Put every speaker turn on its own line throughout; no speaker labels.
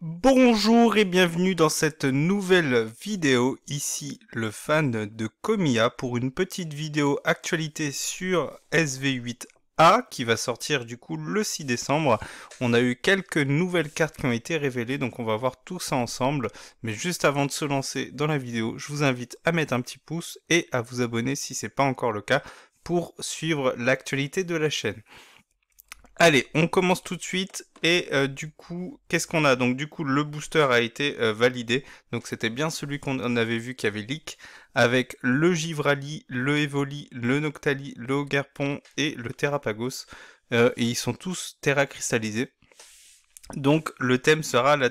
Bonjour et bienvenue dans cette nouvelle vidéo, ici le fan de Komiya pour une petite vidéo actualité sur SV8A qui va sortir du coup le 6 décembre. On a eu quelques nouvelles cartes qui ont été révélées, donc on va voir tout ça ensemble. Mais juste avant de se lancer dans la vidéo, je vous invite à mettre un petit pouce et à vous abonner si c'est pas encore le cas pour suivre l'actualité de la chaîne. Allez, on commence tout de suite et du coup, qu'est-ce qu'on a? Donc du coup, le booster a été validé. Donc c'était bien celui qu'on avait vu qui avait leak avec le Givrali, le Evoli, le Noctali, le Ogerpon et le Terrapagos. Et ils sont tous terra cristallisés. Donc le thème sera la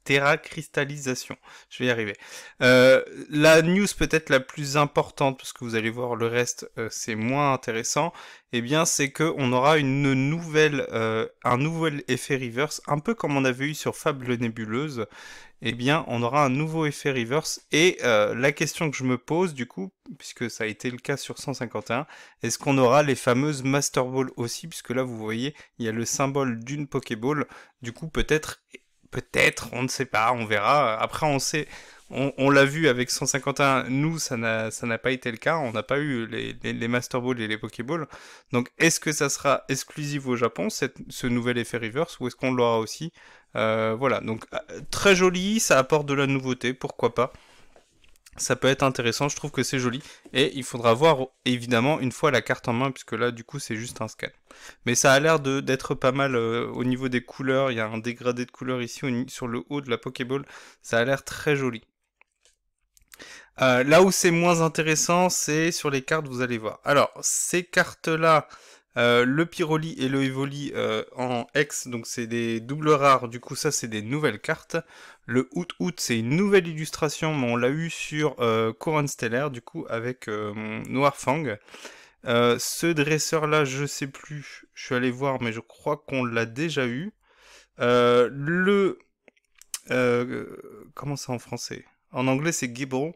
terracristallisation. Je vais y arriver. La news peut-être la plus importante, parce que vous allez voir le reste c'est moins intéressant, eh bien c'est que on aura un nouvel effet reverse, un peu comme on avait eu sur Fable Nébuleuse. Eh bien, on aura un nouveau effet reverse. Et la question que je me pose, du coup, puisque ça a été le cas sur 151, est-ce qu'on aura les fameuses Master Ball aussi? Puisque là, vous voyez, il y a le symbole d'une Pokéball. Du coup, peut-être, on ne sait pas, on verra. Après, on sait, on l'a vu avec 151, nous, ça n'a pas été le cas. On n'a pas eu les Master Ball et les Pokéball. Donc, est-ce que ça sera exclusif au Japon, ce nouvel effet reverse, ou est-ce qu'on l'aura aussi voilà, donc très joli, ça apporte de la nouveauté, pourquoi pas. Ça peut être intéressant, je trouve que c'est joli. Et il faudra voir évidemment une fois la carte en main, puisque là du coup c'est juste un scan. Mais ça a l'air d'être pas mal au niveau des couleurs, il y a un dégradé de couleurs ici sur le haut de la Pokéball, ça a l'air très joli. Là où c'est moins intéressant, c'est sur les cartes, vous allez voir. Alors, ces cartes-là, le Pyroli et le Evoli en X, donc c'est des doubles rares, du coup ça c'est des nouvelles cartes. Le Out c'est une nouvelle illustration, mais on l'a eu sur Couronne Stellaire, du coup avec Noirfang. Ce dresseur-là, je sais plus, je suis allé voir, mais je crois qu'on l'a déjà eu. Euh, le... comment c'est en français? En anglais c'est Gibbon.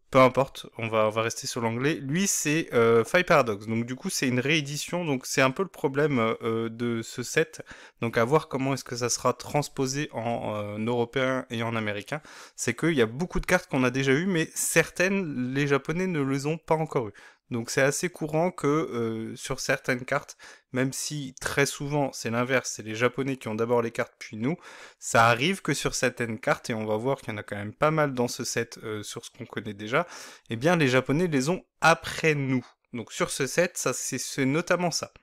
Peu importe, on va rester sur l'anglais. Lui, c'est Five Paradox. Donc, du coup, c'est une réédition. Donc, c'est un peu le problème de ce set. Donc, à voir comment est-ce que ça sera transposé en européen et en américain. C'est qu'il y a beaucoup de cartes qu'on a déjà eues, mais certaines, les Japonais ne les ont pas encore eues. Donc, c'est assez courant que sur certaines cartes, même si très souvent c'est l'inverse, c'est les Japonais qui ont d'abord les cartes puis nous, ça arrive que sur certaines cartes, et on va voir qu'il y en a quand même pas mal dans ce set sur ce qu'on connaît déjà, eh bien les Japonais les ont après nous. Donc sur ce set, ça c'est notamment ça.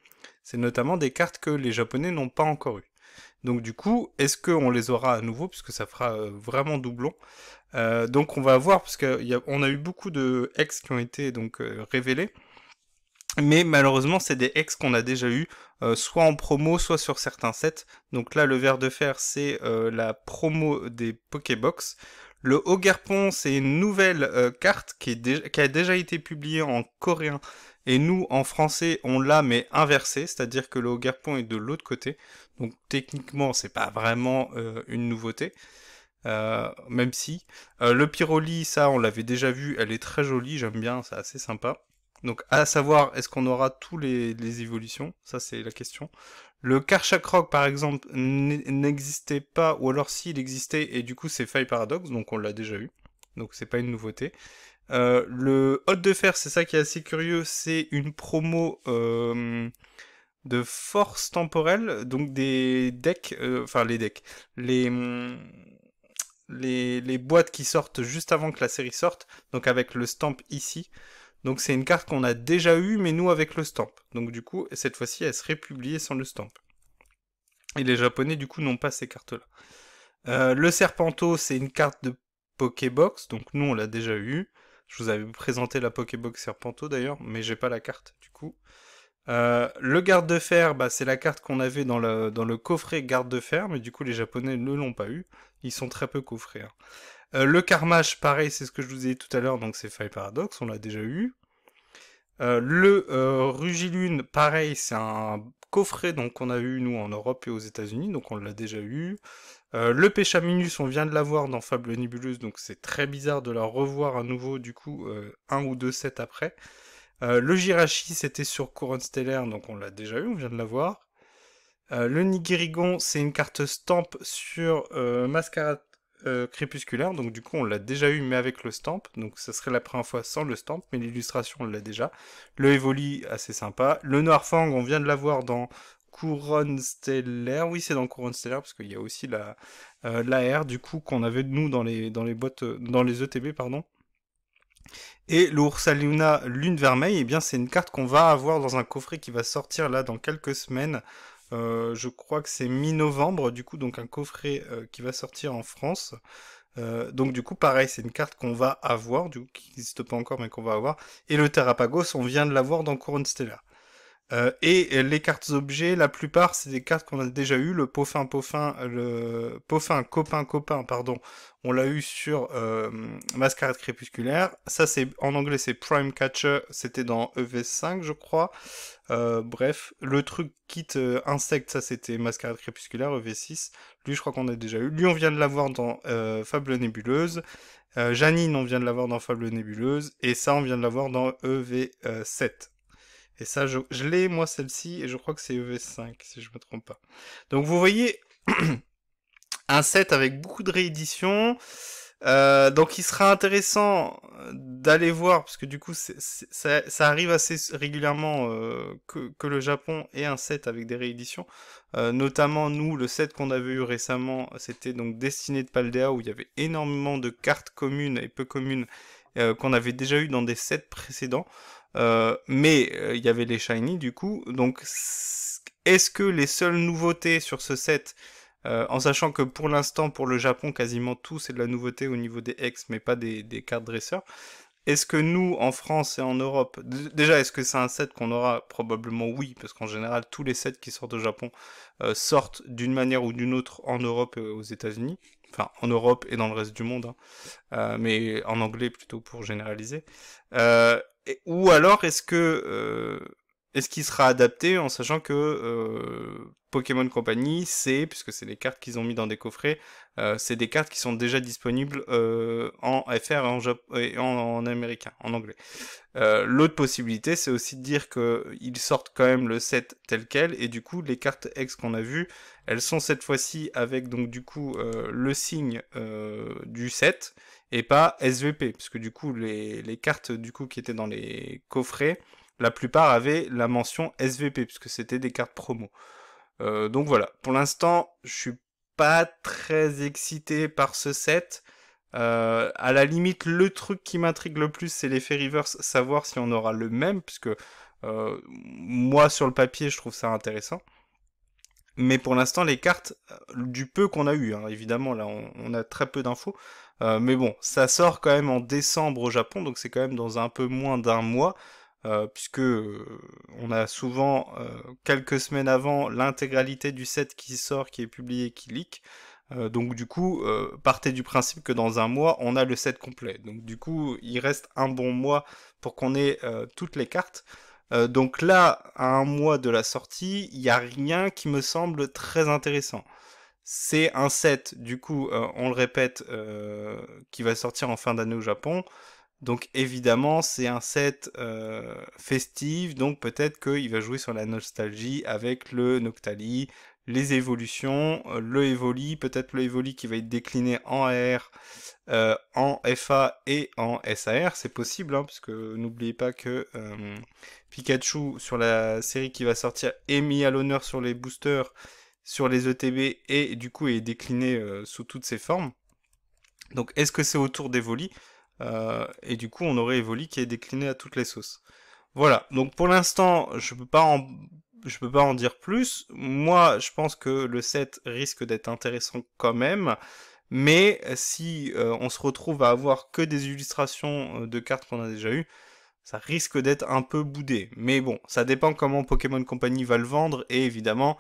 C'est notamment des cartes que les Japonais n'ont pas encore eues. Donc du coup, est-ce qu'on les aura à nouveau, puisque ça fera vraiment doublon. Donc on va voir, parce qu'on a eu beaucoup de ex qui ont été donc révélés, mais malheureusement, c'est des ex qu'on a déjà eu, soit en promo, soit sur certains sets. Donc là, le ver de fer, c'est la promo des Pokébox. Le Ogerpon, c'est une nouvelle carte qui a déjà été publiée en coréen. Et nous, en français, on l'a, mais inversé, c'est-à-dire que le Ogerpon est de l'autre côté. Donc techniquement, c'est pas vraiment une nouveauté. Même si. Le Pyroli, ça, on l'avait déjà vu, elle est très jolie, j'aime bien, c'est assez sympa. Donc, à savoir, est-ce qu'on aura tous les évolutions? Ça, c'est la question. Le Karchakrog, par exemple, n'existait pas, ou alors s'il existait, et du coup, c'est Faille Paradox, donc on l'a déjà eu. Donc, c'est pas une nouveauté. Le Hôte de Fer, c'est ça qui est assez curieux, c'est une promo de force temporelle, donc des decks, enfin les decks, les, les boîtes qui sortent juste avant que la série sorte, donc avec le stamp ici. Donc c'est une carte qu'on a déjà eue, mais nous avec le stamp. Donc du coup, cette fois-ci, elle serait publiée sans le stamp. Et les Japonais, du coup, n'ont pas ces cartes-là. Le Serpento, c'est une carte de Pokébox, donc nous, on l'a déjà eu. Je vous avais présenté la Pokébox Serpento d'ailleurs, mais j'ai pas la carte, du coup. Le garde de fer, bah, c'est la carte qu'on avait dans le coffret garde de fer, mais du coup les Japonais ne l'ont pas eu. Ils sont très peu coffrés. Hein. Le Carmache, pareil, c'est ce que je vous ai dit tout à l'heure, donc c'est Fire Paradox, on l'a déjà eu. Le Rugilune, pareil, c'est un coffret donc qu'on a eu nous en Europe et aux États-Unis, donc on l'a déjà eu. Le Péchaminus, on vient de l'avoir dans Fable Nébuleuse, donc c'est très bizarre de la revoir à nouveau du coup un ou deux sets après. Le Jirachi, c'était sur Couronne Stellaire, donc on l'a déjà eu, on vient de l'avoir. Le Nigirigon, c'est une carte stamp sur Mascarade Crépusculaire, donc du coup on l'a déjà eu mais avec le stamp, donc ça serait la première fois sans le stamp, mais l'illustration on l'a déjà. Le Evoli, assez sympa. Le Noirfang, on vient de l'avoir dans Couronne Stellaire, oui c'est dans Couronne Stellaire, parce qu'il y a aussi l'AR du coup qu'on avait nous dans les boîtes, dans les ETB pardon. Et le Ursaluna Lune Vermeille, eh bien c'est une carte qu'on va avoir dans un coffret qui va sortir là dans quelques semaines. Je crois que c'est mi-novembre, du coup, donc un coffret qui va sortir en France. Donc du coup, pareil, c'est une carte qu'on va avoir, du coup, qui n'existe pas encore, mais qu'on va avoir. Et le Terrapagos, on vient de l'avoir dans Couronne Stellaire. Et les cartes objets, la plupart, c'est des cartes qu'on a déjà eues. Le le Copain, pardon, on l'a eu sur Mascarade Crépusculaire. Ça, c'est en anglais, c'est Prime Catcher. C'était dans EV5, je crois. Bref, le truc Kit Insect, ça c'était Mascarade Crépusculaire, EV6. Lui, je crois qu'on a déjà eu. Lui, on vient de l'avoir dans Fable Nébuleuse. Janine, on vient de l'avoir dans Fable Nébuleuse. Et ça, on vient de l'avoir dans EV7. Et ça, je l'ai, moi, celle-ci, et je crois que c'est EV5, si je me trompe pas. Donc, vous voyez, un set avec beaucoup de rééditions. Donc, il sera intéressant d'aller voir, parce que du coup, ça arrive assez régulièrement que le Japon ait un set avec des rééditions. Notamment, nous, le set qu'on avait eu récemment, c'était donc Destinée de Paldea, où il y avait énormément de cartes communes et peu communes qu'on avait déjà eu dans des sets précédents. Mais il y avait les shiny du coup, donc est-ce que les seules nouveautés sur ce set, en sachant que pour l'instant pour le Japon quasiment tout c'est de la nouveauté au niveau des X mais pas des cartes dresseurs, est-ce que nous en France et en Europe, déjà est-ce que c'est un set qu'on aura? Probablement oui, parce qu'en général tous les sets qui sortent au Japon sortent d'une manière ou d'une autre en Europe et aux États-Unis, enfin en Europe et dans le reste du monde, hein. Mais en anglais plutôt pour généraliser. Ou alors est-ce qu'il sera adapté en sachant que Pokémon Company, puisque c'est des cartes qu'ils ont mis dans des coffrets, c'est des cartes qui sont déjà disponibles en FR et en américain, en anglais. L'autre possibilité, c'est aussi de dire qu'ils sortent quand même le set tel quel, et du coup, les cartes X qu'on a vues, elles sont cette fois-ci avec donc du coup le signe du set, et pas SVP, parce que du coup, les cartes du coup qui étaient dans les coffrets, la plupart avaient la mention SVP, puisque c'était des cartes promo. Donc voilà, pour l'instant, je suis pas très excité par ce set. À la limite, le truc qui m'intrigue le plus, c'est l'effet reverse, savoir si on aura le même, puisque moi, sur le papier, je trouve ça intéressant. Mais pour l'instant, les cartes, du peu qu'on a eu, hein, évidemment, là, on a très peu d'infos. Mais bon, ça sort quand même en décembre au Japon, donc c'est quand même dans un peu moins d'un mois, puisque on a souvent, quelques semaines avant, l'intégralité du set qui sort, qui est publié, qui leak. Donc du coup, partez du principe que dans un mois, on a le set complet. Donc du coup, il reste un bon mois pour qu'on ait toutes les cartes. Donc là, à un mois de la sortie, il n'y a rien qui me semble très intéressant. C'est un set, du coup, on le répète, qui va sortir en fin d'année au Japon. Donc évidemment, c'est un set festif, donc peut-être qu'il va jouer sur la nostalgie avec le Noctali, les évolutions, le Evoli, peut-être le Evoli qui va être décliné en AR, en FA et en SAR, c'est possible, hein, parce que n'oubliez pas que Pikachu, sur la série qui va sortir, est mis à l'honneur sur les boosters, sur les ETB, et du coup est décliné sous toutes ses formes. Donc est-ce que c'est autour d'Evoli? Et du coup on aurait Evoli qui est décliné à toutes les sauces. Voilà, donc pour l'instant je peux pas en dire plus. Moi je pense que le set risque d'être intéressant quand même. Mais si on se retrouve à avoir que des illustrations de cartes qu'on a déjà eues, ça risque d'être un peu boudé. Mais bon, ça dépend comment Pokémon Company va le vendre, et évidemment,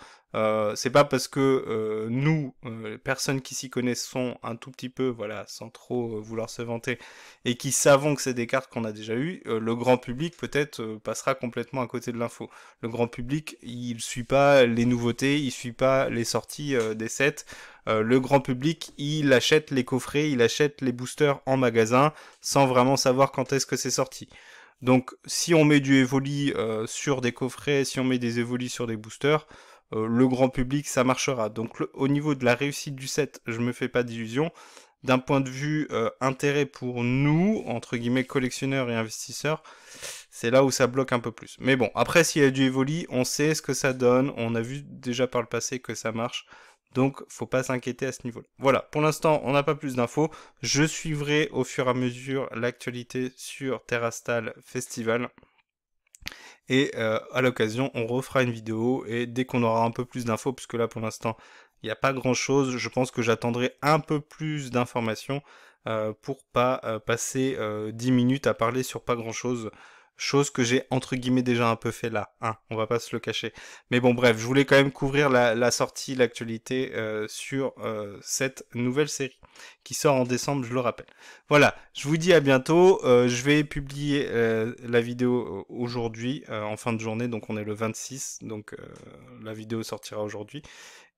c'est pas parce que nous, les personnes qui s'y connaissent, sont un tout petit peu, voilà, sans trop vouloir se vanter, et qui savons que c'est des cartes qu'on a déjà eues, le grand public peut-être passera complètement à côté de l'info. Le grand public, il suit pas les nouveautés, il suit pas les sorties des sets. Le grand public, il achète les coffrets, il achète les boosters en magasin, sans vraiment savoir quand est-ce que c'est sorti. Donc si on met du Evoli sur des coffrets, si on met des Evoli sur des boosters, le grand public, ça marchera. Donc au niveau de la réussite du set, je me fais pas d'illusions. D'un point de vue intérêt pour nous, entre guillemets collectionneurs et investisseurs, c'est là où ça bloque un peu plus. Mais bon, après s'il y a du Evoli, on sait ce que ça donne, on a vu déjà par le passé que ça marche, donc faut pas s'inquiéter à ce niveau-là. Voilà, pour l'instant on n'a pas plus d'infos, je suivrai au fur et à mesure l'actualité sur Terrastal Festival. Et à l'occasion, on refera une vidéo et dès qu'on aura un peu plus d'infos, puisque là pour l'instant, il n'y a pas grand-chose, je pense que j'attendrai un peu plus d'informations pour pas passer 10 minutes à parler sur pas grand-chose. Chose que j'ai entre guillemets déjà un peu fait là, hein, on va pas se le cacher. Mais bon bref, je voulais quand même couvrir la sortie, l'actualité sur cette nouvelle série qui sort en décembre, je le rappelle. Voilà, je vous dis à bientôt. Je vais publier la vidéo aujourd'hui, en fin de journée, donc on est le 26, donc la vidéo sortira aujourd'hui.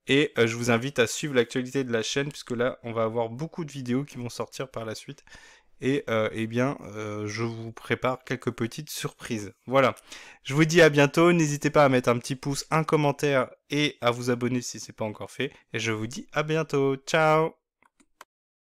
Et je vous invite à suivre l'actualité de la chaîne, puisque là, on va avoir beaucoup de vidéos qui vont sortir par la suite. Et eh bien, je vous prépare quelques petites surprises. Voilà, je vous dis à bientôt. N'hésitez pas à mettre un petit pouce, un commentaire et à vous abonner si ce n'est pas encore fait. Et je vous dis à bientôt. Ciao!